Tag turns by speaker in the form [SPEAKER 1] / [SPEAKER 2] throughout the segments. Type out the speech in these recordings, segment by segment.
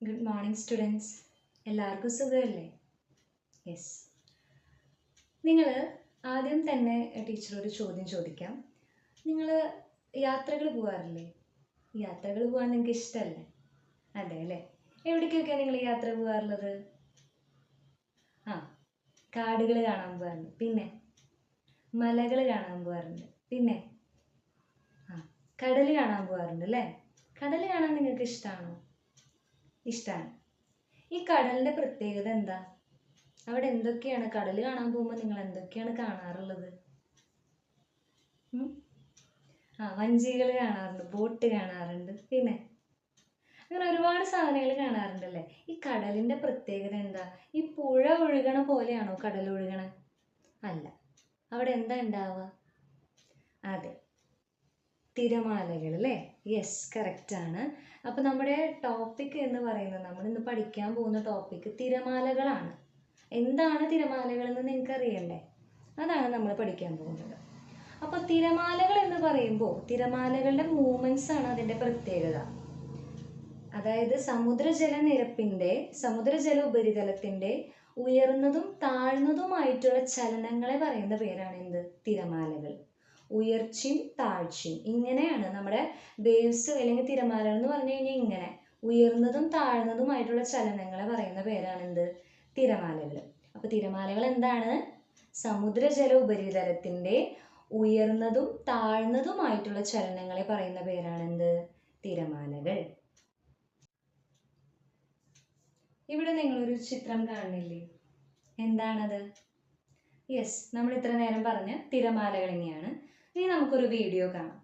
[SPEAKER 1] Good morning students. എല്ലാവർക്കും സുഖമല്ലേ? Yes. നിങ്ങൾ ആദ്യം തന്നെ ടീച്ചറൊരു ചോദ്യം ചോദിക്കാം. നിങ്ങൾ യാത്രകൾ പോകാറില്ലേ? യാത്രകൾ പോകാൻ നിങ്ങൾക്ക് ഇഷ്ടമല്ലേ? അതെ അല്ലേ? എവിടേക്കൊക്കെയാണ് നിങ്ങൾ യാത്ര പോകാറുള്ളത്? കാടുകൾ കാണാൻ പോകാറുണ്ട്. പിന്നെ മലകൾ കാണാൻ പോകാറുണ്ട്. പിന്നെ കടൽ കാണാൻ പോകാറുണ്ട് അല്ലേ? കടൽ കാണാൻ നിങ്ങൾക്ക് ഇഷ്ടമാണോ? ഇഷ്ടമാണ്. ഈ കടലിൻ്റെ പ്രത്യേകത എന്താ? അവിടെ എന്തൊക്കെയാണ് കടൽ കാണാൻ പോകുമ്പോൾ നിങ്ങൾ എന്തൊക്കെയാണ് കാണാറുള്ളത്? വഞ്ചികൾ കാണാറുണ്ട്, ബോട്ട് കാണാറുണ്ട്, പിന്നെ അങ്ങനെ ഒരുപാട് സാധനങ്ങൾ കാണാറുണ്ടല്ലേ. ഈ കടലിൻ്റെ പ്രത്യേകത എന്താ? ഈ പുഴ ഒഴുകണ പോലെയാണോ കടൽ ഒഴുകണ? അല്ല. അവിടെ എന്താ ഉണ്ടാവുക? അതെ, തിരമാലകൾ അല്ലേ? യെസ്, കറക്റ്റാണ്. അപ്പോൾ നമ്മുടെ ടോപ്പിക് എന്ന് പറയുന്നത്, നമ്മൾ ഇന്ന് പഠിക്കാൻ പോകുന്ന ടോപ്പിക് തിരമാലകളാണ്. എന്താണ് തിരമാലകൾ എന്ന് നിങ്ങൾക്ക് അറിയണ്ടേ? അതാണ് നമ്മൾ പഠിക്കാൻ പോകുന്നത്. അപ്പോൾ തിരമാലകൾ എന്ന് പറയുമ്പോൾ തിരമാലകളുടെ മൂവ്മെൻറ്റ്സ് ആണ് അതിൻ്റെ പ്രത്യേകത. അതായത് സമുദ്രജല ഉപരിതലത്തിൻ്റെ ഉയർന്നതും താഴ്ന്നതുമായിട്ടുള്ള ചലനങ്ങളെ പറയുന്ന പേരാണ് എന്ത്? തിരമാലകൾ. ഉയർച്ചയും താഴ്ചയും ഇങ്ങനെയാണ് നമ്മുടെ വേവ്സ് അല്ലെങ്കിൽ തിരമാലകൾ എന്ന് പറഞ്ഞു കഴിഞ്ഞാൽ ഇങ്ങനെ ഉയർന്നതും താഴ്ന്നതുമായിട്ടുള്ള ചലനങ്ങളെ പറയുന്ന പേരാണ് എന്ത്? തിരമാലകൾ. അപ്പോൾ തിരമാലകൾ എന്താണ്? സമുദ്രജല ഉപരിതലത്തിൻ്റെ ഉയർന്നതും താഴ്ന്നതുമായിട്ടുള്ള ചലനങ്ങളെ പറയുന്ന പേരാണ് എന്ത്? തിരമാലകൾ. ഇവിടെ നിങ്ങളൊരു ചിത്രം കാണുന്നില്ലേ? എന്താണത്? യെസ്, നമ്മൾ ഇത്ര നേരം പറഞ്ഞ തിരമാലകൾ തന്നെയാണ്. ഇനി നമുക്കൊരു വീഡിയോ കാണാം.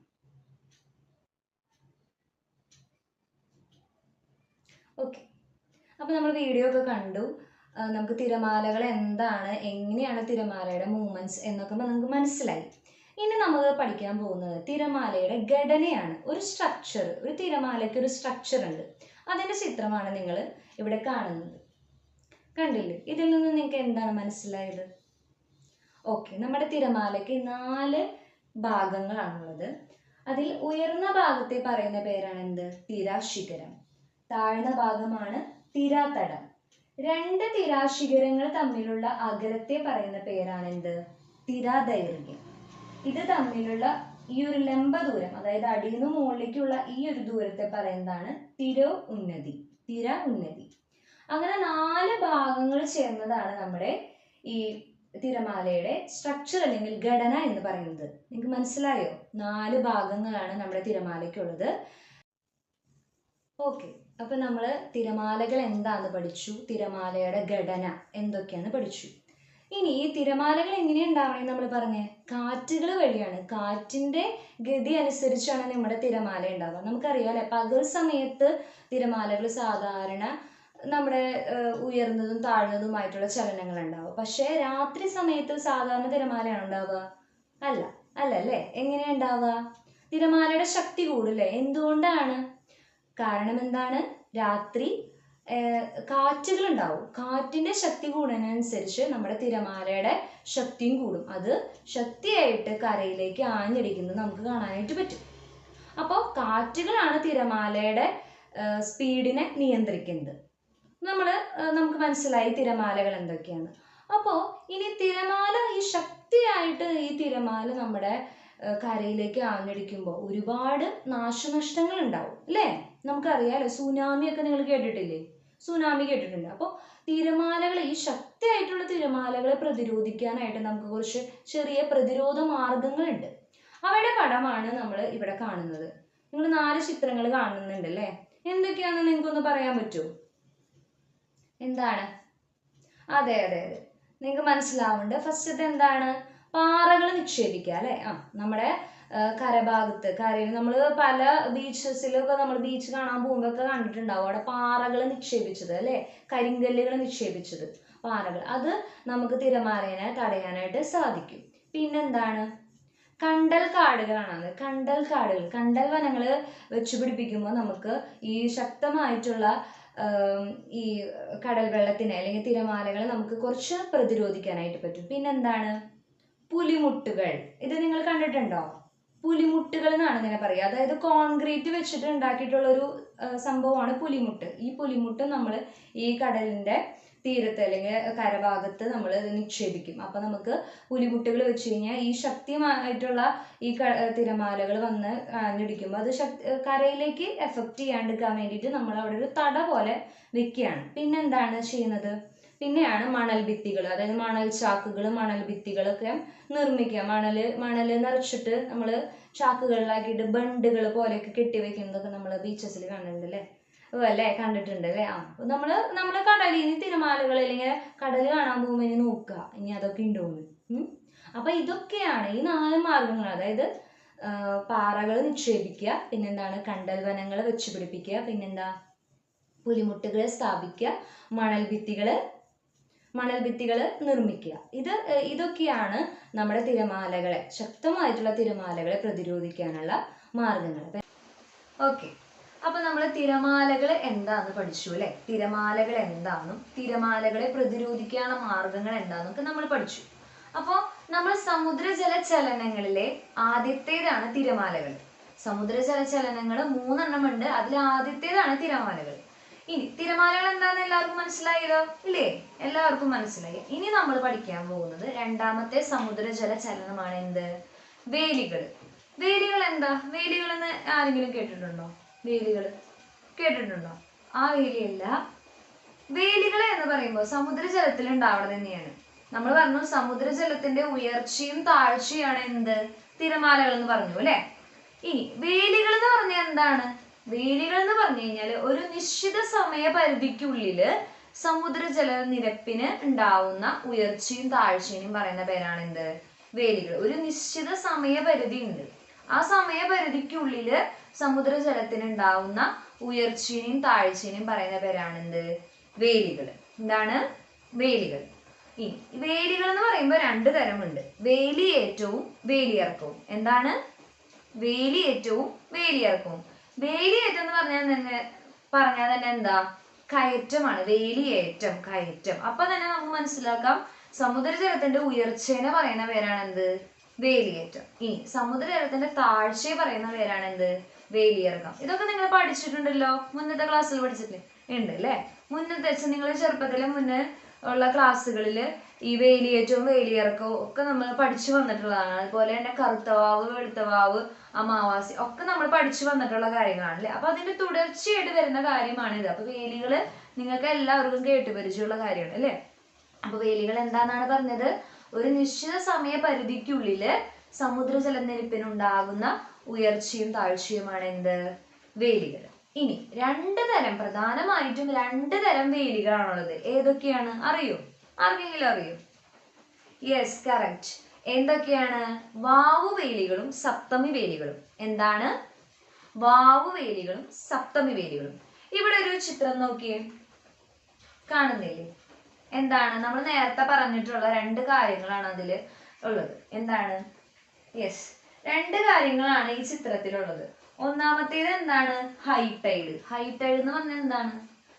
[SPEAKER 1] ഓക്കെ, അപ്പോൾ നമ്മൾ വീഡിയോ ഒക്കെ കണ്ടു. നമുക്ക് തിരമാലകൾ എന്താണ്, എങ്ങനെയാണ് തിരമാലയുടെ മൂവ്മെൻറ്റ്സ് എന്നൊക്കെ നമുക്ക് മനസ്സിലായി. ഇനി നമ്മൾ പഠിക്കാൻ പോകുന്നത് തിരമാലയുടെ ഘടനയാണ്. ഒരു തിരമാലയ്ക്ക് ഒരു സ്ട്രക്ചർ ഉണ്ട്. അതിൻ്റെ ചിത്രമാണ് നിങ്ങൾ ഇവിടെ കാണുന്നത്. കണ്ടില്ലേ? ഇതിൽ നിന്ന് നിങ്ങൾക്ക് എന്താണ് മനസ്സിലായത്? ഓക്കെ, നമ്മുടെ തിരമാലയ്ക്ക് 4 ഭാഗങ്ങളാണുള്ളത്. അതിൽ ഉയർന്ന ഭാഗത്തെ പറയുന്ന പേരാണ് എന്ത്? തിരാശിഖരം. താഴ്ന്ന ഭാഗമാണ് തിരാതടം. 2 തിരാശിഖരങ്ങൾ തമ്മിലുള്ള അകലത്തെ പറയുന്ന പേരാണ് എന്ത്? തിരാദൈർഘ്യം. ഇത് തമ്മിലുള്ള ഈ ഒരു ലംബ ദൂരം, അതായത് അടിയിൽ നിന്ന് മുകളിലേക്കുള്ള ഈ ഒരു ദൂരത്തെ പറയുന്നതാണ് തിര ഉന്നതി. അങ്ങനെ 4 ഭാഗങ്ങൾ ചേർന്നതാണ് നമ്മുടെ ഈ തിരമാലയുടെ സ്ട്രക്ചർ അല്ലെങ്കിൽ ഘടന എന്ന് പറയുന്നത്. നിങ്ങൾക്ക് മനസ്സിലായോ? 4 ഭാഗങ്ങളാണ് നമ്മുടെ തിരമാലയ്ക്കുള്ളത്. ഓക്കെ, അപ്പൊ നമ്മൾ തിരമാലകൾ എന്താന്ന് പഠിച്ചു, തിരമാലയുടെ ഘടന എന്തൊക്കെയാന്ന് പഠിച്ചു. ഇനി ഈ തിരമാലകൾ എങ്ങനെയുണ്ടാവണമെന്ന് നമ്മൾ പറഞ്ഞേ? കാറ്റുകൾ വഴിയാണ്. കാറ്റിന്റെ ഗതി അനുസരിച്ചാണ് നമ്മുടെ തിരമാല ഉണ്ടാവുക. നമുക്കറിയാലേ, പകൽ സമയത്ത് തിരമാലകൾ സാധാരണ നമ്മുടെ ഉയർന്നതും താഴ്ന്നതുമായിട്ടുള്ള ചലനങ്ങൾ ഉണ്ടാവുക. പക്ഷേ രാത്രി സമയത്ത് സാധാരണ തിരമാലയാണ് ഉണ്ടാവുക? അല്ലേ? എങ്ങനെയാ ഉണ്ടാവുക? തിരമാലയുടെ ശക്തി കൂടില്ലേ? എന്തുകൊണ്ടാണ്? കാരണം എന്താണ്? രാത്രി കാറ്റുകൾ ഉണ്ടാവും. കാറ്റിന്റെ ശക്തി കൂടുന്നതിനനുസരിച്ച് നമ്മുടെ തിരമാലയുടെ ശക്തിയും കൂടും. അത് ശക്തിയായിട്ട് കരയിലേക്ക് ആഞ്ഞടിക്കുന്നത് നമുക്ക് കാണാനായിട്ട് പറ്റും. അപ്പോൾ കാറ്റുകളാണ് തിരമാലയുടെ സ്പീഡിനെ നിയന്ത്രിക്കുന്നത്. നമുക്ക് മനസ്സിലായി തിരമാലകൾ എന്തൊക്കെയാണ്. അപ്പോൾ ഇനി ഈ ശക്തിയായിട്ട് ഈ തിരമാല നമ്മുടെ കരയിലേക്ക് ആഞ്ഞടിക്കുമ്പോൾ ഒരുപാട് നാശനഷ്ടങ്ങൾ ഉണ്ടാവും അല്ലേ? നമുക്കറിയാലോ, സുനാമി ഒക്കെ നിങ്ങൾ കേട്ടിട്ടില്ലേ? സുനാമി കേട്ടിട്ടുണ്ട്. അപ്പോൾ ഈ ശക്തിയായിട്ടുള്ള തിരമാലകളെ പ്രതിരോധിക്കാനായിട്ട് നമുക്ക് കുറച്ച് ചെറിയ പ്രതിരോധ മാർഗങ്ങളുണ്ട്. അവയുടെ പടമാണ് നമ്മൾ ഇവിടെ കാണുന്നത്. നിങ്ങൾ 4 ചിത്രങ്ങൾ കാണുന്നുണ്ട് അല്ലേ? എന്തൊക്കെയാണെന്ന് നിങ്ങൾക്കൊന്ന് പറയാൻ പറ്റുമോ? എന്താണ്? അതെ, നിങ്ങൾക്ക് മനസ്സിലാവുന്നുണ്ട്. ഫസ്റ്റത്തെ എന്താണ്? പാറകൾ നിക്ഷേപിക്കുക അല്ലേ? നമ്മുടെ കരയിൽ നമ്മൾ പല ബീച്ചസിലൊക്കെ നമ്മൾ ബീച്ച് കാണാൻ പോകുമ്പോൾ ഒക്കെ കണ്ടിട്ടുണ്ടാവും അവിടെ പാറകൾ നിക്ഷേപിച്ചത് അല്ലേ? കരിങ്കല്ലുകൾ നിക്ഷേപിച്ചത്, പാറകൾ. അത് നമുക്ക് തിരമാലയെ തടയാനായിട്ട് സാധിക്കും. പിന്നെന്താണ്? കണ്ടൽ കാടുകളാണ്. കണ്ടൽ വനങ്ങൾ വെച്ച് പിടിപ്പിക്കുമ്പോൾ നമുക്ക് ഈ ശക്തമായിട്ടുള്ള ഈ കടൽ വെള്ളത്തിനെ അല്ലെങ്കിൽ തിരമാലകളെ നമുക്ക് കുറച്ച് പ്രതിരോധിക്കാനായിട്ട് പറ്റും. പിന്നെന്താണ്? പുലിമുട്ടുകൾ. ഇത് നിങ്ങൾ കണ്ടിട്ടുണ്ടോ? പുലിമുട്ടുകൾ എന്നാണ് ഇങ്ങനെ പറയുക. അതായത് കോൺക്രീറ്റ് വെച്ചിട്ട് ഉണ്ടാക്കിയിട്ടുള്ളൊരു സംഭവമാണ് പുലിമുട്ട്. ഈ പുലിമുട്ട് നമ്മൾ ഈ കടലിൻ്റെ തീരത്ത് അല്ലെങ്കിൽ കരഭാഗത്ത് നമ്മൾ നിക്ഷേപിക്കും. അപ്പം നമുക്ക് പുലിമുട്ടുകൾ വെച്ച് കഴിഞ്ഞാൽ ഈ ശക്തിയായിട്ടുള്ള ഈ തിരമാലകൾ വന്ന് ആഞ്ഞടിക്കുമ്പോൾ അത് കരയിലേക്ക് എഫക്റ്റ് ചെയ്യാണ്ടിരിക്കാൻ വേണ്ടിയിട്ട് നമ്മൾ അവിടെ ഒരു തട പോലെ വെക്കുകയാണ്. പിന്നെന്താണ് ചെയ്യുന്നത്? പിന്നെയാണ് മണൽ ഭിത്തികൾ, അതായത് മണൽ ചാക്കുകൾ, മണൽ ഭിത്തികളൊക്കെ നിർമ്മിക്കുക. മണൽ നിറച്ചിട്ട് നമ്മൾ ചാക്കുകളിലാക്കിയിട്ട് ബണ്ടുകൾ പോലെയൊക്കെ കെട്ടിവെക്കുന്നതൊക്കെ നമ്മൾ ബീച്ചസിൽ കാണുന്നുണ്ട് അല്ലേ, കണ്ടിട്ടുണ്ട് അല്ലേ? നമ്മൾ കടലിൽ നിന്ന് തിരമാലകൾ അല്ലെങ്കിൽ കടൽ കാണാൻ പോകുമ്പോൾ ഇനി നോക്കുക ഇനി അതൊക്കെ ഉണ്ടോന്ന്. അപ്പൊ ഇതൊക്കെയാണ് ഈ 4 മാർഗങ്ങൾ. അതായത് പാറകൾ നിക്ഷേപിക്കുക, പിന്നെന്താണ് കണ്ടൽ വനങ്ങൾ വെച്ച് പിടിപ്പിക്കുക, പിന്നെന്താ പുലിമുട്ടുകൾ സ്ഥാപിക്കുക, മണൽ ഭിത്തികൾ നിർമ്മിക്കുക. ഇതൊക്കെയാണ് നമ്മുടെ തിരമാലകളെ, ശക്തമായിട്ടുള്ള തിരമാലകളെ പ്രതിരോധിക്കാനുള്ള മാർഗങ്ങൾ. ഓക്കെ, അപ്പൊ നമ്മൾ തിരമാലകൾ എന്താന്ന് പഠിച്ചു അല്ലെ? തിരമാലകൾ എന്താണെന്നും തിരമാലകളെ പ്രതിരോധിക്കാനുള്ള മാർഗങ്ങൾ എന്താണെന്നൊക്കെ നമ്മൾ പഠിച്ചു. അപ്പോൾ നമ്മൾ സമുദ്രജല ചലനങ്ങളിലെ ആദ്യത്തേതാണ് തിരമാലകൾ. സമുദ്രജല ചലനങ്ങൾ 3 എണ്ണം ഉണ്ട്, അതിൽ ആദ്യത്തേതാണ് തിരമാലകൾ. ഇനി തിരമാലകൾ എന്താന്ന് എല്ലാവർക്കും മനസ്സിലായല്ലോ ഇല്ലേ? എല്ലാവർക്കും മനസ്സിലായി. ഇനി നമ്മൾ പഠിക്കാൻ പോകുന്നത് രണ്ടാമത്തെ സമുദ്രജല ചലനമാണ് എന്ത്? വേലികൾ. വേലികൾ എന്താ? വേലികൾ എന്ന് ആരെങ്കിലും കേട്ടിട്ടുണ്ടോ? വേലികൾ കേട്ടിട്ടുണ്ടോ? ആ വേലിയല്ല. വേലികൾ എന്ന് പറയുമ്പോൾ സമുദ്രജലത്തിൽ ഉണ്ടാവുന്നത് തന്നെയാണ്. നമ്മൾ പറഞ്ഞു സമുദ്രജലത്തിന്റെ ഉയർച്ചയും താഴ്ചയാണ് എന്ത്? തിരമാലകൾ എന്ന് പറഞ്ഞു അല്ലെ? ഇനി വേലികൾ എന്ന് പറഞ്ഞാൽ എന്താണ്? വേലികൾ എന്ന് പറഞ്ഞു കഴിഞ്ഞാൽ ഒരു നിശ്ചിത സമയപരിധിക്കുള്ളില് സമുദ്രജല നിരപ്പിന് ഉണ്ടാവുന്ന ഉയർച്ചയും താഴ്ചയും പറയുന്ന പേരാണ് എന്ത്? വേലികൾ. ഒരു നിശ്ചിത സമയപരിധി ഉണ്ട്, ആ സമയപരിധിക്കുള്ളില് സമുദ്രജലത്തിന് ഉണ്ടാവുന്ന ഉയർച്ചയും താഴ്ചയും പറയുന്ന പേരാണ് എന്ത്? വേലികൾ. എന്താണ്? വേലികൾ. ഈ വേലികൾ എന്ന് പറയുമ്പോൾ 2 തരമുണ്ട്, വേലിയേറ്റവും വേലിയിറക്കവും. എന്താണ്? വേലിയേറ്റവും വേലിയിറക്കവും. വേലിയേറ്റം എന്ന് പറഞ്ഞാൽ തന്നെ എന്താ? കയറ്റമാണ്. വേലിയേറ്റം, കയറ്റം. അപ്പൊ തന്നെ നമുക്ക് മനസ്സിലാക്കാം സമുദ്രജലത്തിന്റെ ഉയർച്ചേനെ പറയുന്ന പേരാണ് എന്ത്? വേലിയേറ്റം. ഇനി സമുദ്രജലത്തിന്റെ താഴ്ചയെ പറയുന്ന പേരാണ് എന്ത്? വേലിയിറക്കം. ഇതൊക്കെ നിങ്ങൾ പഠിച്ചിട്ടുണ്ടല്ലോ, മുന്നത്തെ ക്ലാസ്സിൽ പഠിച്ചിട്ടില്ലേ? ഉണ്ട് അല്ലേ? മുന്നത്തെ നിങ്ങൾ ചെറുപ്പത്തിലെ മുന്നേ ഉള്ള ക്ലാസ്സുകളിൽ ഈ വേലിയേറ്റവും വേലിയിറക്കവും ഒക്കെ നമ്മൾ പഠിച്ചു വന്നിട്ടുള്ളതാണ്. അതുപോലെ തന്നെ കറുത്തവാവ്, വെളുത്തവാവ്, അമാവാസി ഒക്കെ നമ്മൾ പഠിച്ചു വന്നിട്ടുള്ള കാര്യങ്ങളാണ് അല്ലേ? അപ്പൊ അതിന്റെ തുടർച്ചയായിട്ട് വരുന്ന കാര്യമാണിത്. അപ്പൊ വേലികള് നിങ്ങൾക്ക് എല്ലാവർക്കും കേട്ടുപരിചയമുള്ള കാര്യമാണ് അല്ലേ? അപ്പൊ വേലികൾ എന്താണെന്നാണ് പറഞ്ഞത്? ഒരു നിശ്ചിത സമയപരിധിക്കുള്ളില് സമുദ്രജലനിരപ്പിനുണ്ടാകുന്ന ഉയർച്ചയും താഴ്ചയുമാണ് എന്ത്? വേലികൾ. ഇനി 2 തരം, പ്രധാനമായിട്ടും 2 തരം വേലികളാണുള്ളത്. ഏതൊക്കെയാണ് അറിയോ? ആർക്കെങ്കിലും അറിയോ? Yes, correct. എന്തൊക്കെയാണ്? വാവുവേലികളും സപ്തമി വേലികളും. എന്താണ്? വാവുവേലികളും സപ്തമി വേലികളും. ഇവിടെ ഒരു ചിത്രം നോക്കിയേ, കാണുന്നില്ലേ? എന്താണ്? നമ്മൾ നേരത്തെ പറഞ്ഞിട്ടുള്ള 2 കാര്യങ്ങളാണ് അതിൽ ഉള്ളത്. എന്താണ്? യെസ്, 2 കാര്യങ്ങളാണ് ഈ ചിത്രത്തിലുള്ളത്. ഒന്നാമത്തേത് എന്താണ്? High tide. ഹൈ ടൈഡ് എന്ന് പറഞ്ഞാൽ എന്താണ്?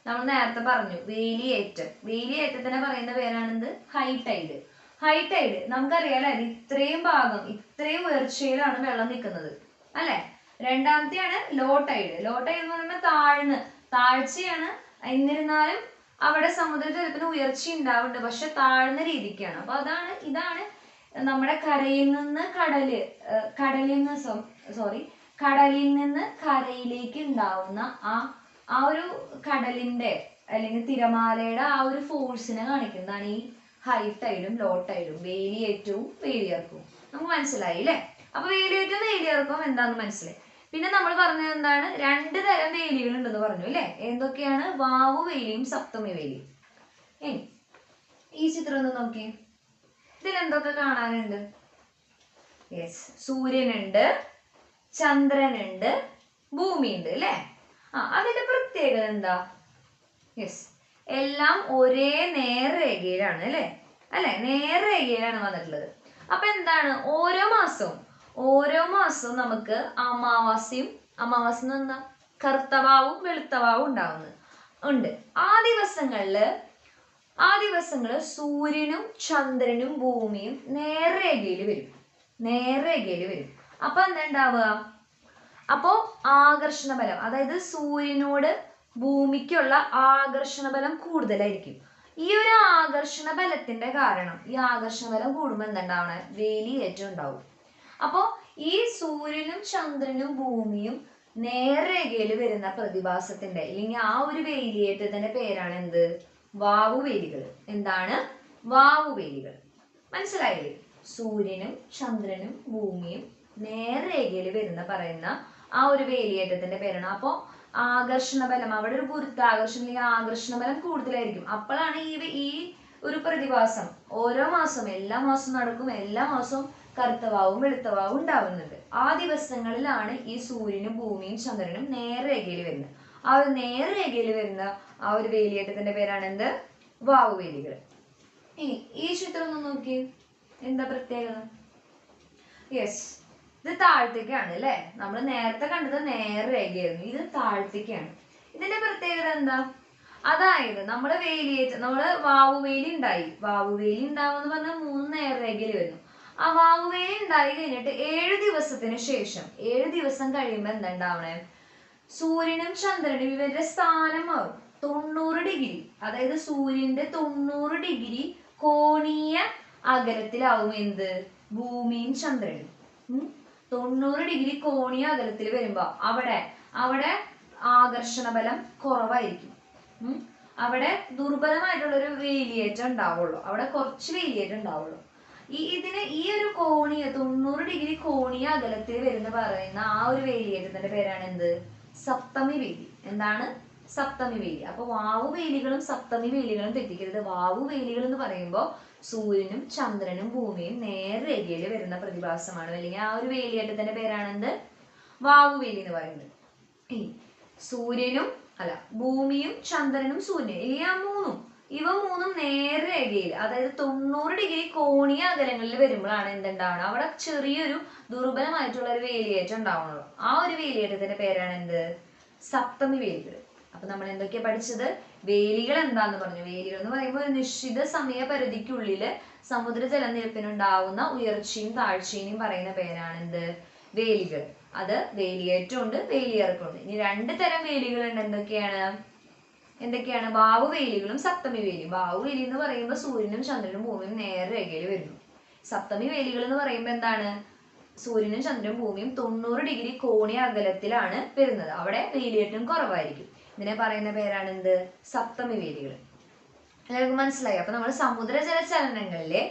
[SPEAKER 1] നമ്മൾ നേരത്തെ പറഞ്ഞു വേലിയേറ്റം. വേലിയേറ്റത്തിനെ പറയുന്ന പേരാണെന്ത്? High tide. ഹൈ ടൈഡ് നമുക്കറിയാലോ, ഇത്രയും ഭാഗം, ഇത്രയും ഉയർച്ചയിലാണ് വെള്ളം നിൽക്കുന്നത് അല്ലെ? രണ്ടാമത്തെയാണ് ലോ ടൈഡ്. ലോ ടൈഡ് എന്ന് പറയുമ്പോൾ താഴ്ചയാണ്, എന്നിരുന്നാലും അവിടെ സമുദ്രജലത്തിന് ഉയർച്ച ഉണ്ടാവുന്നുണ്ട്, പക്ഷെ താഴ്ന്ന രീതിക്കാണ്. അപ്പൊ ഇതാണ് നമ്മുടെ കരയിൽ നിന്ന് കരയിലേക്ക് ഉണ്ടാവുന്ന ആ ഒരു കടലിന്റെ അല്ലെങ്കിൽ തിരമാലയുടെ ആ ഒരു ഫോഴ്സിനെ കാണിക്കുന്നതാണ് ഈ ഹൈ ടൈഡും ലോ ടൈഡും, വേലിയേറ്റവും വേലിയിറക്കവും. നമുക്ക് മനസ്സിലായി അല്ലേ? അപ്പൊ വേലിയേറ്റവും വേലിയിറക്കവും എന്താന്ന് മനസ്സിലായി. പിന്നെ നമ്മൾ പറഞ്ഞത് എന്താണ്? 2 തരം വേലികൾ ഉണ്ടെന്ന് പറഞ്ഞു അല്ലേ? എന്തൊക്കെയാണ്? വാവു വേലിയും സപ്തമി വേലിയും. ഇനി ഈ ചിത്രം ഒന്ന് നോക്കിയേ, ഇതിൽ എന്തൊക്കെ കാണാനുണ്ട്? യെസ്, സൂര്യനുണ്ട്, ചന്ദ്രനുണ്ട്, ഭൂമിയുണ്ട് അല്ലേ? അതിന്റെ പ്രത്യേകത എന്താ? യെസ്, എല്ലാം ഒരേ നേർരേഖയിലാണ് അല്ലെ? നേർരേഖയിലാണ് വന്നിട്ടുള്ളത്. അപ്പൊ എന്താണ്? ഓരോ മാസവും നമുക്ക് അമാവാസി എന്താ? കറുത്തവാവും വെളുത്തവാവും ഉണ്ട്. ആ ദിവസങ്ങളില് സൂര്യനും ചന്ദ്രനും ഭൂമിയും നേർരേഖയിൽ വരും. അപ്പൊ എന്താ ഉണ്ടാവുക? അപ്പോ ആകർഷണ ബലം, അതായത് സൂര്യനോട് ഭൂമിക്കുള്ള ആകർഷണ ബലം കൂടുതലായിരിക്കും. ഈ ഒരു ആകർഷണ ബലത്തിന്റെ കാരണം, ഈ ആകർഷണ ബലം കൂടുമ്പോൾ എന്തുണ്ടാവണേ? വേലിയേറ്റം ഉണ്ടാവും. അപ്പോ ഈ സൂര്യനും ചന്ദ്രനും ഭൂമിയും നേർരേഖയിൽ വരുന്ന പ്രതിഭാസത്തിന്റെ അല്ലെങ്കിൽ ആ ഒരു വേലിയേറ്റത്തിന്റെ പേരാണ് എന്ത്? വാവുവേലികൾ. എന്താണ്? വാവുവേലികൾ. മനസ്സിലായില്ലേ? സൂര്യനും ചന്ദ്രനും ഭൂമിയും നേർരേഖയിൽ വരുന്ന പറയുന്ന ആ ഒരു വേലിയേറ്റത്തിന്റെ പേരാണ്. അപ്പോ ആകർഷണ ബലം, അവിടെ ഒരു ഗുരുത്വാകർഷണം അല്ലെങ്കിൽ ആകർഷണ ബലം കൂടുതലായിരിക്കും. അപ്പോഴാണ് ഈ ഒരു പ്രതിഭാസം ഓരോ മാസം, എല്ലാ മാസവും നടക്കും, എല്ലാ മാസവും കറുത്തവാവും വെളുത്തവാവും ഉണ്ടാവുന്നത്. ആ ദിവസങ്ങളിലാണ് ഈ സൂര്യനും ഭൂമിയും ചന്ദ്രനും നേർരേഖയിൽ വരുന്നത്. ആ ഒരു നേർരേഖയിൽ വരുന്ന ആ ഒരു വേലിയേറ്റത്തിന്റെ പേരാണ് എന്ത്? വാവുവേലികൾ. ഇനി ഈ ചിത്രം ഒന്ന് നോക്കി, എന്താ പ്രത്യേകത? യെസ്, ഇത് താഴത്തേക്കാണ് അല്ലെ. നമ്മൾ നേരത്തെ കണ്ടത് നേർരേഖയായിരുന്നു, ഇത് താഴത്തേക്കാണ്. ഇതിന്റെ പ്രത്യേകത എന്താ? അതായത് നമ്മള് വാവുവേലി ഉണ്ടായി. വാവുവേലി ഉണ്ടാവുമെന്ന് പറഞ്ഞാൽ 3 നേർരേഖയിൽ വരുന്നു. ആ വാവുവേലി ഉണ്ടായി കഴിഞ്ഞിട്ട് 7 ദിവസത്തിന് ശേഷം, 7 ദിവസം കഴിയുമ്പോ എന്താ ഉണ്ടാവണേ? സൂര്യനും ചന്ദ്രനും ഇവരുടെ സ്ഥാനം മാറും. 90 ഡിഗ്രി, അതായത് സൂര്യന്റെ 90 ഡിഗ്രി കോണീയ അകലത്തിലാവും എന്ത്? ഭൂമിയും ചന്ദ്രനും. 90 ഡിഗ്രി കോണീയ അകലത്തിൽ വരുമ്പോ അവിടെ ആകർഷണ ബലം കുറവായിരിക്കും. അവിടെ ദുർബലമായിട്ടുള്ള ഒരു വേലിയേറ്റം ഉണ്ടാവുള്ളൂ. അവിടെ കുറച്ച് വേലിയേറ്റം ഉണ്ടാവുള്ളൂ. ഈ ഒരു 90 ഡിഗ്രി കോണീയ അകലത്തിൽ വരുന്ന പറയുന്ന ആ ഒരു വേലിയേറ്റത്തിന്റെ പേരാണ് എന്ത്? സപ്തമി വേലി. എന്താണ്? സപ്തമി വേലി. അപ്പൊ വാവുവേലികളും സപ്തമി വേലികളും തെറ്റിക്കരുത്. വാവുവേലികൾ എന്ന് പറയുമ്പോൾ സൂര്യനും ചന്ദ്രനും ഭൂമിയും നേർരേഖയിൽ വരുന്ന പ്രതിഭാസമാണ്, അല്ലെങ്കിൽ ആ ഒരു വേലിയേറ്റത്തിന്റെ പേരാണ് എന്ത്? വാവുവേലി എന്ന് പറയുന്നത്. ഭൂമിയും ചന്ദ്രനും സൂര്യനും, ഇവ മൂന്നും നേർരേഖയിൽ, അതായത് 90 ഡിഗ്രി കോണീയ അകലങ്ങളിൽ വരുമ്പോഴാണ് എന്തുണ്ടാവണം? അവിടെ ചെറിയൊരു ദുർബലമായിട്ടുള്ള ഒരു വേലിയേറ്റം ഉണ്ടാവണല്ലോ. ആ ഒരു വേലിയേറ്റത്തിന്റെ പേരാണ് എന്ത്? സപ്തമി വേലികൾ. അപ്പൊ നമ്മൾ എന്തൊക്കെയാ പഠിച്ചത്? വേലികൾ എന്താന്ന് പറഞ്ഞു. വേലികൾ എന്ന് പറയുമ്പോൾ ഒരു നിശ്ചിത സമയപരിധിക്കുള്ളില് സമുദ്ര ജലനിരപ്പിനുണ്ടാവുന്ന ഉയർച്ചയും താഴ്ചയും പറയുന്ന പേരാണ് എന്ത്? വേലികൾ. അത് വേലിയേറ്റമുണ്ട്, വേലിയിറക്കമുണ്ട്. ഇനി 2 തരം വേലികളുണ്ട്. എന്തൊക്കെയാണ്? വാവുവേലികളും സപ്തമി വേലിയും. വാവുവേലി എന്ന് പറയുമ്പോൾ സൂര്യനും ചന്ദ്രനും ഭൂമിയും നേർരേഖയിൽ വരുന്നു. സപ്തമി വേലികൾ എന്ന് പറയുമ്പോൾ എന്താണ്? സൂര്യനും ചന്ദ്രനും ഭൂമിയും 90 ഡിഗ്രി കോണീയ അകലത്തിലാണ് വരുന്നത്. അവിടെ വേലിയേറ്റം കുറവായിരിക്കും. ഇതിനെ പറയുന്ന പേരാണ് എന്ത്? സപ്തമി വേലികൾ. എല്ലാവർക്കും മനസ്സിലായി? അപ്പൊ നമ്മൾ സമുദ്രജല ചലനങ്ങളിലെ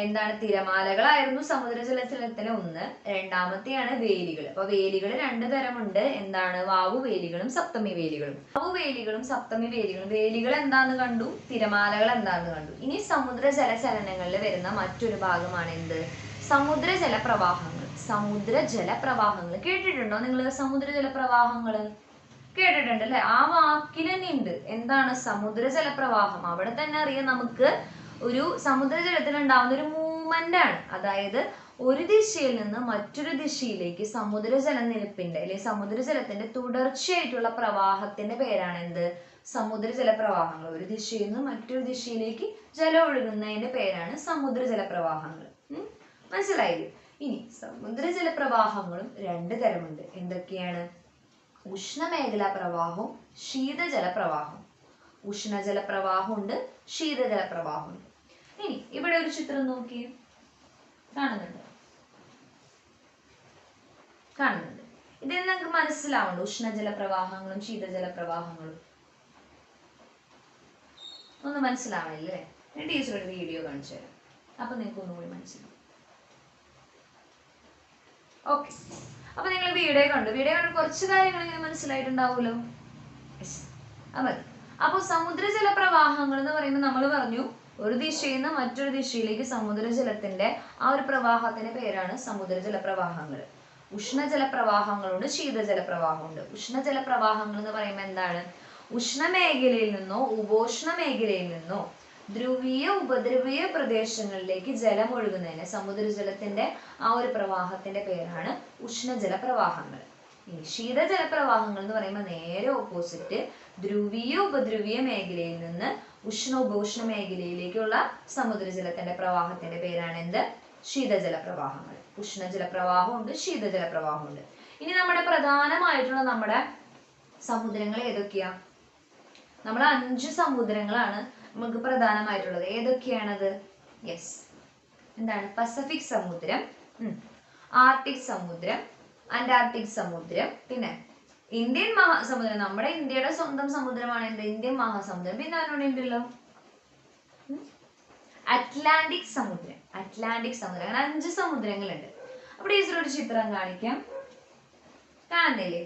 [SPEAKER 1] എന്താണ്? തിരമാലകളായിരുന്നു സമുദ്രജലചലനത്തിലെ ഒന്ന്. രണ്ടാമത്തെയാണ് വേലികൾ. അപ്പൊ വേലികൾ 2 തരമുണ്ട്. എന്താണ്? വാവുവേലികളും സപ്തമി വേലികളും. വാവുവേലികളും സപ്തമി വേലികളും. വേലികൾ എന്താന്ന് കണ്ടു, തിരമാലകൾ എന്താന്ന് കണ്ടു. ഇനി സമുദ്രജല ചലനങ്ങളിൽ വരുന്ന മറ്റൊരു ഭാഗമാണ് എന്ത്? സമുദ്രജല പ്രവാഹങ്ങൾ. സമുദ്രജല പ്രവാഹങ്ങൾ കേട്ടിട്ടുണ്ടോ നിങ്ങൾ? സമുദ്രജല പ്രവാഹങ്ങൾ കേട്ടിട്ടുണ്ട് അല്ലെ? ആ വാക്കിൽ തന്നെ ഉണ്ട്. എന്താണ് സമുദ്രജല പ്രവാഹം? അവിടെ തന്നെ അറിയാം നമുക്ക്, ഒരു സമുദ്രജലത്തിൽ ഉണ്ടാവുന്ന ഒരു മൂവ്മെന്റ് ആണ്. അതായത് ഒരു ദിശയിൽ നിന്ന് മറ്റൊരു ദിശയിലേക്ക് സമുദ്രജലനിരപ്പിന്റെ അല്ലെങ്കിൽ സമുദ്രജലത്തിന്റെ തുടർച്ചയായിട്ടുള്ള പ്രവാഹത്തിന്റെ പേരാണ് എന്ത്? സമുദ്രജല പ്രവാഹങ്ങൾ. ഒരു ദിശയിൽ നിന്ന് മറ്റൊരു ദിശയിലേക്ക് ജലം ഒഴുകുന്നതിന്റെ പേരാണ് സമുദ്രജല പ്രവാഹങ്ങൾ. മനസ്സിലായില്ലേ? ഇനി സമുദ്രജല പ്രവാഹങ്ങളും 2 തരമുണ്ട്. എന്തൊക്കെയാണ്? ഉഷ്ണമേഖലാ പ്രവാഹവും ശീതജല പ്രവാഹവും. ഉഷ്ണജല പ്രവാഹമുണ്ട്, ശീതജല പ്രവാഹമുണ്ട്. ഇനി ഇവിടെ ഒരു ചിത്രം നോക്കി, കാണുന്നുണ്ട്. ഇതിൽ നിങ്ങൾക്ക് മനസ്സിലാവുന്നുണ്ട് ഉഷ്ണജല പ്രവാഹങ്ങളും ശീതജല പ്രവാഹങ്ങളും? ഒന്ന് മനസ്സിലാവണില്ലേ? ടീച്ചർ ഒരു വീഡിയോ കാണിച്ചു തരാം, അപ്പൊ നിങ്ങൾക്ക് ഒന്നുകൂടി മനസ്സിലാവും. ഓക്കെ, അപ്പൊ നിങ്ങൾ വീഡിയോ കണ്ടു കുറച്ച് കാര്യങ്ങൾ ഇങ്ങനെ മനസ്സിലായിട്ടുണ്ടാവുമല്ലോ. അപ്പൊ സമുദ്രജല പ്രവാഹങ്ങൾ എന്ന് പറയുമ്പോൾ നമ്മൾ പറഞ്ഞു, ഒരു ദിശയിൽ നിന്ന് മറ്റൊരു ദിശയിലേക്ക് സമുദ്രജലത്തിന്റെ ആ ഒരു പ്രവാഹത്തിന്റെ പേരാണ് സമുദ്രജല പ്രവാഹങ്ങൾ. ഉഷ്ണജല പ്രവാഹങ്ങളുണ്ട്, ശീതജല പ്രവാഹമുണ്ട്. ഉഷ്ണജല പ്രവാഹങ്ങൾ എന്ന് പറയുമ്പോൾ എന്താണ്? ഉഷ്ണമേഖലയിൽ നിന്നോ ഉപോഷ്ണ മേഖലയിൽ നിന്നോ ധ്രുവീയ ഉപദ്രവീയ പ്രദേശങ്ങളിലേക്ക് ജലം ഒഴുകുന്നതിന് സമുദ്രജലത്തിന്റെ ആ ഒരു പ്രവാഹത്തിന്റെ പേരാണ് ഉഷ്ണജല പ്രവാഹങ്ങൾ. ഇനി ശീതജല പ്രവാഹങ്ങൾ എന്ന് പറയുമ്പോൾ നേരെ ഓപ്പോസിറ്റ്, ധ്രുവീയ ഉപദ്രവീയ മേഖലയിൽ നിന്ന് ഉഷ്ണ മേഖലയിലേക്കുള്ള സമുദ്രജലത്തിന്റെ പ്രവാഹത്തിന്റെ പേരാണ് എന്ത്? ശീതജല പ്രവാഹങ്ങൾ. ഉഷ്ണജല പ്രവാഹമുണ്ട്, ശീതജല പ്രവാഹമുണ്ട്. ഇനി നമ്മുടെ പ്രധാനമായിട്ടുള്ള നമ്മുടെ സമുദ്രങ്ങൾ ഏതൊക്കെയാ? നമ്മൾ 5 സമുദ്രങ്ങളാണ് നമുക്ക് പ്രധാനമായിട്ടുള്ളത്. ഏതൊക്കെയാണത്? യെസ്, എന്താണ്? പസഫിക് സമുദ്രം, ആർട്ടിക് സമുദ്രം, അന്റാർട്ടിക് സമുദ്രം, പിന്നെ ഇന്ത്യൻ മഹാസമുദ്രം, നമ്മുടെ ഇന്ത്യയുടെ സ്വന്തം സമുദ്രമാണ് എന്ത്? ഇന്ത്യൻ മഹാസമുദ്രം. പിന്നെ അതിനോട് ഉണ്ടല്ലോ അറ്റ്ലാന്റിക് സമുദ്രം. അറ്റ്ലാന്റിക് സമുദ്രം. അങ്ങനെ 5 സമുദ്രങ്ങളുണ്ട്. അവിടെ ഒരു ചിത്രം കാണിക്കാം, കാണുന്നില്ലേ?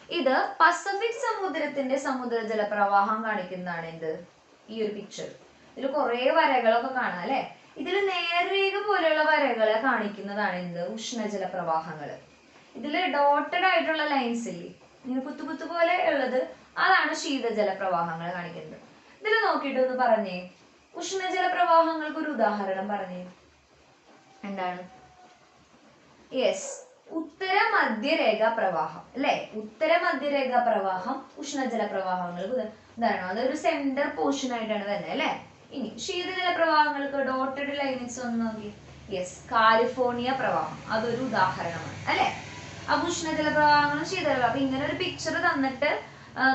[SPEAKER 1] ഇത് പസഫിക് സമുദ്രത്തിന്റെ സമുദ്രജല പ്രവാഹം കാണിക്കുന്നതാണ് എന്ത്? ഈ ഒരു പിക്ചർ. ഇതിൽ കുറെ വരകളൊക്കെ കാണാം അല്ലെ? ഇതിൽ നേർരേഖ പോലെയുള്ള വരകളെ കാണിക്കുന്നതാണ് എന്ത്? ഉഷ്ണജല പ്രവാഹങ്ങൾ. ഇതിൽ ഡോട്ടഡ് ആയിട്ടുള്ള ലൈൻസ് ഇല്ലേ, ഇങ്ങനെ കുത്തു പോലെ ഉള്ളത്, അതാണ് ശീതജല പ്രവാഹങ്ങൾ കാണിക്കുന്നത്. ഇതിൽ നോക്കിയിട്ട് ഒന്ന് പറഞ്ഞേ, ഉഷ്ണജല പ്രവാഹങ്ങൾക്ക് ഒരു ഉദാഹരണം പറഞ്ഞേ. എന്താണ്? യെസ്, ഉത്തര മധ്യരേഖ പ്രവാഹം അല്ലെ? ഉത്തര മധ്യരേഖ പ്രവാഹം ഉഷ്ണജല പ്രവാഹങ്ങൾക്ക് ഉദാഹരണം. അതൊരു സെന്റർ പോർഷൻ ആയിട്ടാണ് വരുന്നത് അല്ലെ? ഇനി ശീതജല പ്രവാഹങ്ങൾക്ക് ഡോട്ടഡ് ലൈൻസ് ഒന്ന് നോക്കി. യെസ്, കാലിഫോർണിയ പ്രവാഹം, അതൊരു ഉദാഹരണമാണ് അല്ലെ? അപ്പൊ ഉഷ്ണജല പ്രവാഹങ്ങളും ശീതജല, അപ്പൊ ഇങ്ങനെ ഒരു പിക്ചർ തന്നിട്ട്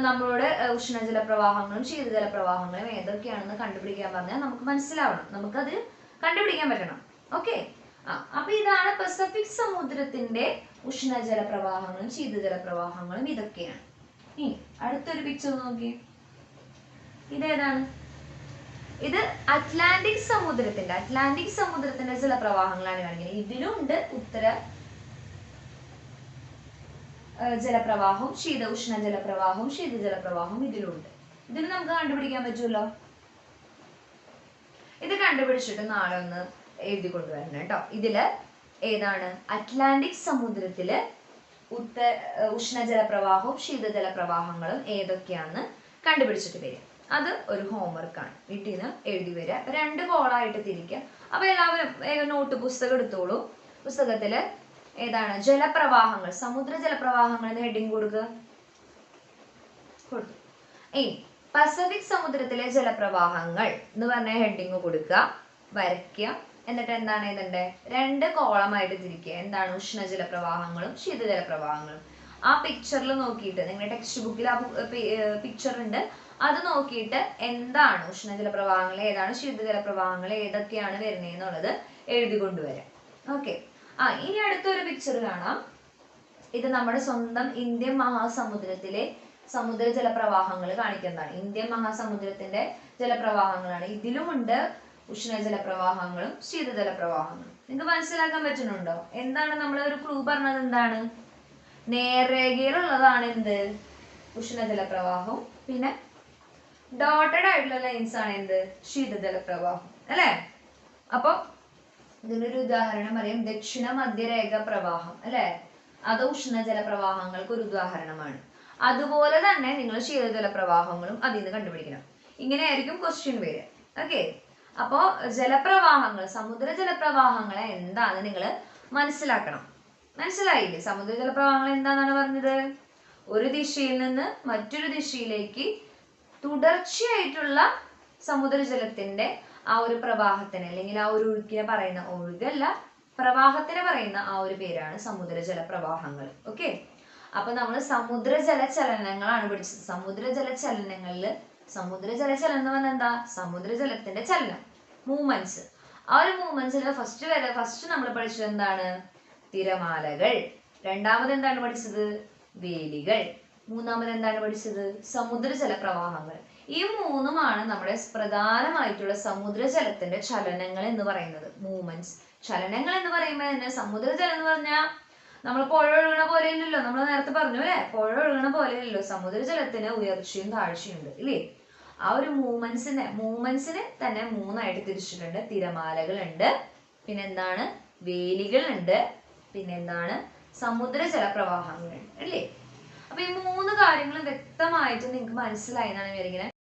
[SPEAKER 1] നമ്മളോട് ഉഷ്ണജല പ്രവാഹങ്ങളും ശീതജല പ്രവാഹങ്ങളും ഏതൊക്കെയാണെന്ന് കണ്ടുപിടിക്കാൻ പറഞ്ഞാൽ നമുക്ക് മനസ്സിലാവണം, നമുക്കത് കണ്ടുപിടിക്കാൻ പറ്റണം. ഓക്കെ, അപ്പൊ ഇതാണ് പസഫിക് സമുദ്രത്തിന്റെ ഉഷ്ണജല പ്രവാഹങ്ങളും ശീതജല പ്രവാഹങ്ങളും ഇതൊക്കെയാണ്. ഇനി അടുത്തൊരു പിക്ചർ നോക്കി, ഇതേതാണ്? ഇത് അറ്റ്ലാന്റിക് സമുദ്രത്തിന്റെ ജലപ്രവാഹങ്ങളാണ് കാണിക്കുന്നത്. ഇതിലുണ്ട് ഉത്തര ജലപ്രവാഹം, ഉഷ്ണജലപ്രവാഹം, ശീതജലപ്രവാഹം ഇതിലുണ്ട്. ഇതിന് നമുക്ക് കണ്ടുപിടിക്കാൻ പറ്റുമല്ലോ. ഇത് കണ്ടുപിടിച്ചിട്ട് നാളെ ഒന്ന് എഴുതി കൊണ്ടുവരണം കേട്ടോ. ഇതില് ഏതാണ്? അറ്റ്ലാന്റിക് സമുദ്രത്തില് ഉഷ്ണജല പ്രവാഹവും ശീതജല പ്രവാഹങ്ങളും ഏതൊക്കെയാണെന്ന് കണ്ടുപിടിച്ചിട്ട് വരിക. അത് ഒരു ഹോംവർക്കാണ്, വീട്ടിൽ നിന്ന് എഴുതി വരിക. 2 കോളായിട്ട് തിരിക്കുക. അപ്പൊ എല്ലാവരും നോട്ട് പുസ്തകം എടുത്തോളൂ. പുസ്തകത്തില് ഏതാണ്? ജലപ്രവാഹങ്ങൾ, സമുദ്ര ജലപ്രവാഹങ്ങൾ എന്ന് ഹെഡിങ് കൊടുത്തു. പസഫിക് സമുദ്രത്തിലെ ജലപ്രവാഹങ്ങൾ എന്ന് പറഞ്ഞ ഹെഡിങ് കൊടുക്കുക, വരയ്ക്കുക. എന്നിട്ട് എന്താണ് എഴുതണ്ടേ? 2 കോളമായിട്ട് തിരിക്കുക. എന്താണ്? ഉഷ്ണജല പ്രവാഹങ്ങളും ശീതജല പ്രവാഹങ്ങളും. ആ പിക്ചറിൽ നോക്കിയിട്ട്, നിങ്ങളുടെ ടെക്സ്റ്റ് ബുക്കിൽ ആ പിക്ചർ ഉണ്ട്, അത് നോക്കിയിട്ട് എന്താണ് ഉഷ്ണജല പ്രവാഹങ്ങൾ, ഏതാണ് ശീതജല പ്രവാഹങ്ങൾ, ഏതൊക്കെയാണ് വരുന്നത് എന്നുള്ളത് എഴുതി കൊണ്ടുവരാം. ഓക്കെ, ഇനി അടുത്തൊരു പിക്ചർ കാണാം. ഇത് നമ്മുടെ സ്വന്തം ഇന്ത്യൻ മഹാസമുദ്രത്തിലെ സമുദ്ര ജലപ്രവാഹങ്ങൾ കാണിക്കുന്നതാണ്. ഇന്ത്യൻ മഹാസമുദ്രത്തിന്റെ ജലപ്രവാഹങ്ങളാണ്. ഇതിലുമുണ്ട് ഉഷ്ണജല പ്രവാഹങ്ങളും ശീതജല പ്രവാഹങ്ങളും. നിങ്ങൾക്ക് മനസ്സിലാക്കാൻ പറ്റുന്നുണ്ടോ? എന്താണ് നമ്മൾ ഒരു ക്ലൂ പറഞ്ഞത്? എന്താണ്? നേർരേഖയിലുള്ളതാണ് എന്ത്? ഉഷ്ണജല പ്രവാഹവും പിന്നെ ഡോട്ടഡ് ആയിട്ടുള്ള ലൈൻസ് ആണ് എന്ത്? ശീതജല പ്രവാഹം അല്ലെ? അപ്പൊ ഇതിനൊരു ഉദാഹരണം പറയാം, ദക്ഷിണ മധ്യരേഖ പ്രവാഹം അല്ലെ? അത് ഉഷ്ണജല പ്രവാഹങ്ങൾക്ക് ഒരു ഉദാഹരണമാണ്. അതുപോലെ തന്നെ നിങ്ങൾ ശീതജല പ്രവാഹങ്ങളും അതിൽ നിന്ന് കണ്ടുപിടിക്കണം. ഇങ്ങനെയായിരിക്കും ക്വസ്റ്റ്യൻ വരിക. ഓക്കെ, അപ്പോ ജലപ്രവാഹങ്ങൾ, സമുദ്ര ജലപ്രവാഹങ്ങളെ എന്താന്ന് നിങ്ങൾ മനസ്സിലാക്കണം. മനസ്സിലായില്ലേ? സമുദ്ര ജലപ്രവാഹങ്ങൾ എന്താണെന്നാണ് പറഞ്ഞത്? ഒരു ദിശയിൽ നിന്ന് മറ്റൊരു ദിശയിലേക്ക് തുടർച്ചയായിട്ടുള്ള സമുദ്രജലത്തിന്റെ ആ ഒരു പ്രവാഹത്തിന്, അല്ലെങ്കിൽ ആ ഒരു ഒഴുക്കിനെ പറയുന്ന, ഒഴുകല്ല പ്രവാഹത്തിന് പറയുന്ന ആ ഒരു പേരാണ് സമുദ്രജല പ്രവാഹങ്ങൾ. ഓക്കെ, അപ്പൊ നമ്മൾ സമുദ്രജല ചലനങ്ങളാണ് പഠിച്ചത്. സമുദ്രജല ചലനങ്ങളിൽ, സമുദ്രജലചലനം എന്ന് പറഞ്ഞാൽ എന്താ? സമുദ്രജലത്തിന്റെ ചലനം, മൂവ്മെന്റ്സ്. ആ ഒരു മൂവ്മെന്റ്സിൽ ഫസ്റ്റ് നമ്മൾ പഠിച്ചത് എന്താണ്? തിരമാലകൾ. രണ്ടാമത് എന്താണ് പഠിച്ചത്? വേലികൾ. മൂന്നാമത് എന്താണ് പഠിച്ചത്? സമുദ്രജല പ്രവാഹങ്ങൾ. ഈ മൂന്നുമാണ് നമ്മുടെ പ്രധാനമായിട്ടുള്ള സമുദ്രജലത്തിന്റെ ചലനങ്ങൾ എന്ന് പറയുന്നത്, മൂവ്മെന്റ്സ്. ചലനങ്ങൾ എന്ന് പറയുമ്പോൾ തന്നെ സമുദ്രജലം എന്ന് പറഞ്ഞാൽ നമ്മൾ പുഴ ഒഴുകണ പോലെ ഇല്ലല്ലോ. നമ്മൾ നേരത്തെ പറഞ്ഞു അല്ലെ, പുഴ ഒഴുകണ പോലെ ഇല്ലല്ലോ. സമുദ്രജലത്തിന് ഉയർച്ചയും താഴ്ചയും ഉണ്ട് ഇല്ലേ? ആ ഒരു മൂവ്മെന്റ്സിനെ തന്നെ 3ആയിട്ട് തിരിച്ചിട്ടുണ്ട്. തിരമാലകളുണ്ട്, പിന്നെന്താണ്? വേലികളുണ്ട്, പിന്നെന്താണ്? സമുദ്രജല പ്രവാഹങ്ങളുണ്ട് അല്ലേ? അപ്പൊ ഈ 3 കാര്യങ്ങളും വ്യക്തമായിട്ട് നിങ്ങൾക്ക് മനസ്സിലായി എന്നാണ് വിചാരിക്കുന്നത്.